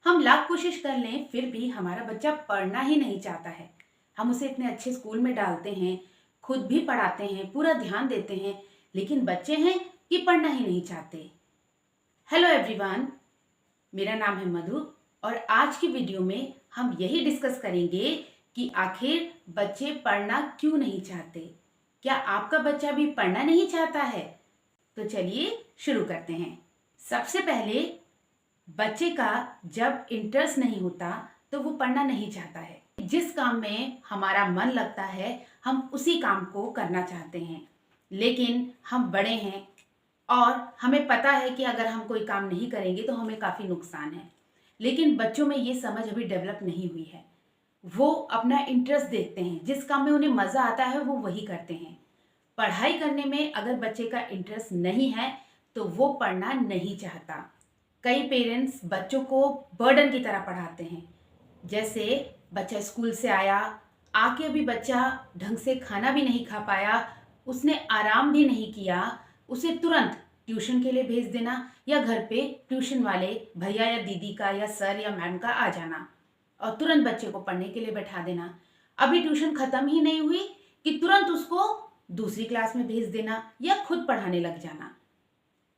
हम लाख कोशिश कर लें फिर भी हमारा बच्चा पढ़ना ही नहीं चाहता है। हम उसे इतने अच्छे स्कूल में डालते हैं, खुद भी पढ़ाते हैं, पूरा ध्यान देते हैं, लेकिन बच्चे हैं कि पढ़ना ही नहीं चाहते। हेलो एवरीवन, मेरा नाम है मधु और आज की वीडियो में हम यही डिस्कस करेंगे कि आखिर बच्चे पढ़ना क्यों नहीं चाहते। क्या आपका बच्चा भी पढ़ना नहीं चाहता है? तो चलिए शुरू करते हैं। सबसे पहले बच्चे का जब इंटरेस्ट नहीं होता तो वो पढ़ना नहीं चाहता है। जिस काम में हमारा मन लगता है हम उसी काम को करना चाहते हैं, लेकिन हम बड़े हैं और हमें पता है कि अगर हम कोई काम नहीं करेंगे तो हमें काफ़ी नुकसान है। लेकिन बच्चों में ये समझ अभी डेवलप नहीं हुई है। वो अपना इंटरेस्ट देखते हैं, जिस काम में उन्हें मज़ा आता है वो वही करते हैं। पढ़ाई करने में अगर बच्चे का इंटरेस्ट नहीं है तो वो पढ़ना नहीं चाहता। कई पेरेंट्स बच्चों को बर्डन की तरह पढ़ाते हैं। जैसे बच्चा स्कूल से आया, आके भी बच्चा ढंग से खाना भी नहीं खा पाया, उसने आराम भी नहीं किया, उसे तुरंत ट्यूशन के लिए भेज देना या घर पे ट्यूशन वाले भैया या दीदी का या सर या मैम का आ जाना और तुरंत बच्चे को पढ़ने के लिए बैठा देना। अभी ट्यूशन खत्म ही नहीं हुई कि तुरंत उसको दूसरी क्लास में भेज देना या खुद पढ़ाने लग जाना।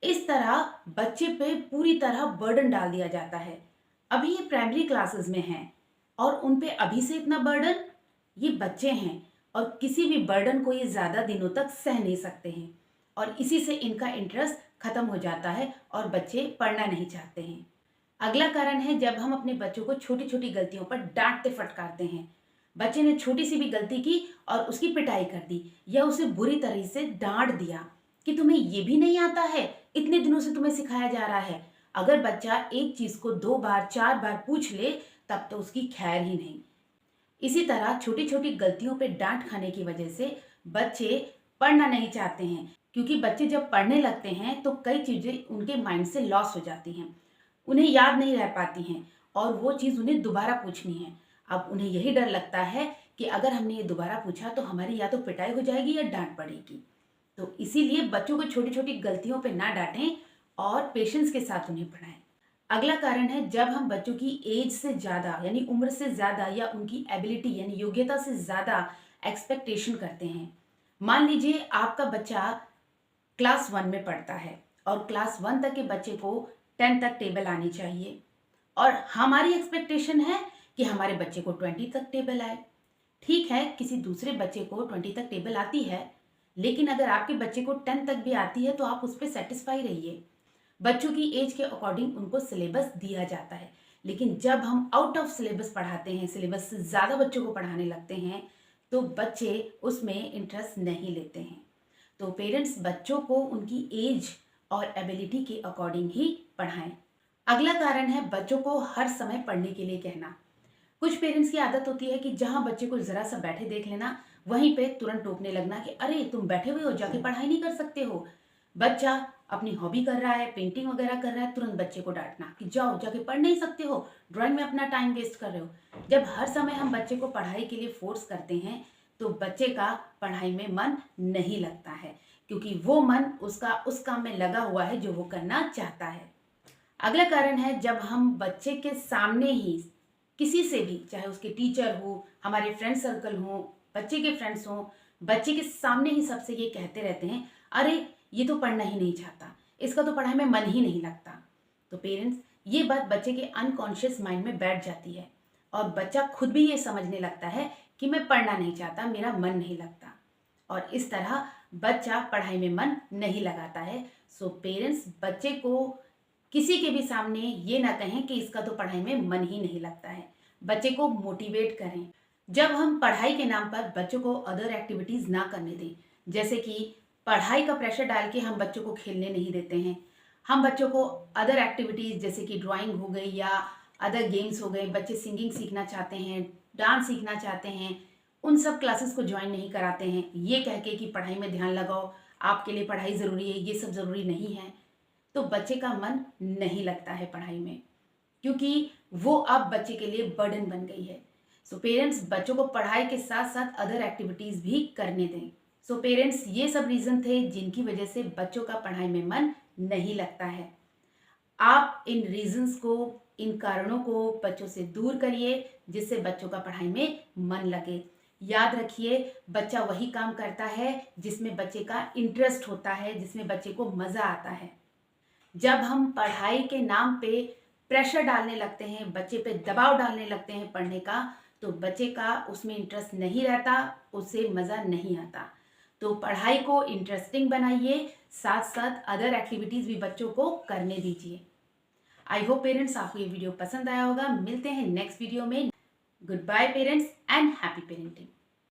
इस तरह बच्चे पे पूरी तरह बर्डन डाल दिया जाता है। अभी ये प्राइमरी क्लासेस में हैं और उन पे अभी से इतना बर्डन। ये बच्चे हैं और किसी भी बर्डन को ये ज़्यादा दिनों तक सह नहीं सकते हैं और इसी से इनका इंटरेस्ट खत्म हो जाता है और बच्चे पढ़ना नहीं चाहते हैं। अगला कारण है जब हम अपने बच्चों को छोटी छोटी गलतियों पर डांटते फटकारते हैं। बच्चे ने छोटी सी भी गलती की और उसकी पिटाई कर दी या उसे बुरी तरह से डांट दिया कि तुम्हें ये भी नहीं आता है, इतने दिनों से तुम्हें सिखाया जा रहा है। अगर बच्चा एक चीज को 2 बार 4 बार पूछ ले तब तो उसकी खैर ही नहीं। इसी तरह छोटी छोटी गलतियों पे डांट खाने की वजह से बच्चे पढ़ना नहीं चाहते हैं, क्योंकि बच्चे जब पढ़ने लगते हैं तो कई चीजें उनके माइंड से लॉस हो जाती हैं, उन्हें याद नहीं रह पाती हैं और वो चीज़ उन्हें दोबारा पूछनी है। अब उन्हें यही डर लगता है कि अगर हमने ये दोबारा पूछा तो हमारी या तो पिटाई हो जाएगी या डांट पड़ेगी। तो इसीलिए बच्चों को छोटी छोटी गलतियों पे ना डांटें और पेशेंस के साथ उन्हें पढ़ाएं। अगला कारण है जब हम बच्चों की एज से ज़्यादा यानी उम्र से ज़्यादा या उनकी एबिलिटी यानी योग्यता से ज़्यादा एक्सपेक्टेशन करते हैं। मान लीजिए आपका बच्चा क्लास 1 में पढ़ता है और क्लास 1 तक के बच्चे को 10 तक टेबल आनी चाहिए और हमारी एक्सपेक्टेशन है कि हमारे बच्चे को 20 तक टेबल आए। ठीक है, किसी दूसरे बच्चे को 20 तक टेबल आती है, लेकिन अगर आपके बच्चे को 10 तक भी आती है तो आप उस पर सेटिस्फाई रहिए। बच्चों की एज के अकॉर्डिंग उनको सिलेबस दिया जाता है, लेकिन जब हम आउट ऑफ सिलेबस पढ़ाते हैं, सिलेबस से ज़्यादा बच्चों को पढ़ाने लगते हैं, तो बच्चे उसमें इंटरेस्ट नहीं लेते हैं। तो पेरेंट्स बच्चों को उनकी एज और एबिलिटी के अकॉर्डिंग ही पढ़ाएं। अगला कारण है बच्चों को हर समय पढ़ने के लिए कहना। कुछ पेरेंट्स की आदत होती है कि जहां बच्चे को जरा सा बैठे देख लेना, वहीं पे तुरंत टोकने लगना कि अरे तुम बैठे हुए हो, जाके पढ़ाई नहीं कर सकते हो। बच्चा अपनी हॉबी कर रहा है, पेंटिंग वगैरह कर रहा है, तुरंत बच्चे को डांटना कि जाओ जाके पढ़ नहीं सकते हो, ड्राइंग में अपना टाइम वेस्ट कर रहे हो। जब हर समय हम बच्चे को पढ़ाई के लिए फोर्स करते हैं तो बच्चे का पढ़ाई में मन नहीं लगता है, क्योंकि वो मन उसका उस काम में लगा हुआ है जो वो करना चाहता है। अगला कारण है जब हम बच्चे के सामने ही किसी से भी, चाहे उसके टीचर हो, हमारे फ्रेंड सर्कल हो, बच्चे के फ्रेंड्स हो, बच्चे के सामने ही सबसे ये कहते रहते हैं अरे ये तो पढ़ना ही नहीं चाहता, इसका तो पढ़ाई में मन ही नहीं लगता। तो पेरेंट्स, ये बात बच्चे के अनकॉन्शियस माइंड में बैठ जाती है और बच्चा खुद भी ये समझने लगता है कि मैं पढ़ना नहीं चाहता, मेरा मन नहीं लगता, और इस तरह बच्चा पढ़ाई में मन नहीं लगाता है। सो पेरेंट्स बच्चे को किसी के भी सामने ये ना कहें कि इसका तो पढ़ाई में मन ही नहीं लगता है। बच्चे को मोटिवेट करें। जब हम पढ़ाई के नाम पर बच्चों को अदर एक्टिविटीज़ ना करने दें, जैसे कि पढ़ाई का प्रेशर डाल के हम बच्चों को खेलने नहीं देते हैं, हम बच्चों को अदर एक्टिविटीज़ जैसे कि ड्राइंग हो गई या अदर गेम्स हो गए, बच्चे सिंगिंग सीखना चाहते हैं, डांस सीखना चाहते हैं, उन सब क्लासेस को ज्वाइन नहीं कराते हैं, ये कह के कि पढ़ाई में ध्यान लगाओ, आपके लिए पढ़ाई ज़रूरी है, ये सब ज़रूरी नहीं है, तो बच्चे का मन नहीं लगता है पढ़ाई में, क्योंकि वो अब बच्चे के लिए बर्डन बन गई है। सो पेरेंट्स बच्चों को पढ़ाई के साथ साथ अदर एक्टिविटीज़ भी करने दें। सो पेरेंट्स, ये सब रीज़न थे जिनकी वजह से बच्चों का पढ़ाई में मन नहीं लगता है। आप इन रीजंस को, इन कारणों को बच्चों से दूर करिए जिससे बच्चों का पढ़ाई में मन लगे। याद रखिए, बच्चा वही काम करता है जिसमें बच्चे का इंटरेस्ट होता है, जिसमें बच्चे को मज़ा आता है। जब हम पढ़ाई के नाम पे प्रेशर डालने लगते हैं, बच्चे पे दबाव डालने लगते हैं पढ़ने का, तो बच्चे का उसमें इंटरेस्ट नहीं रहता, उसे मज़ा नहीं आता। तो पढ़ाई को इंटरेस्टिंग बनाइए, साथ साथ अदर एक्टिविटीज़ भी बच्चों को करने दीजिए। आई होप पेरेंट्स आपको ये वीडियो पसंद आया होगा। मिलते हैं नेक्स्ट वीडियो में। Good bye parents and happy parenting.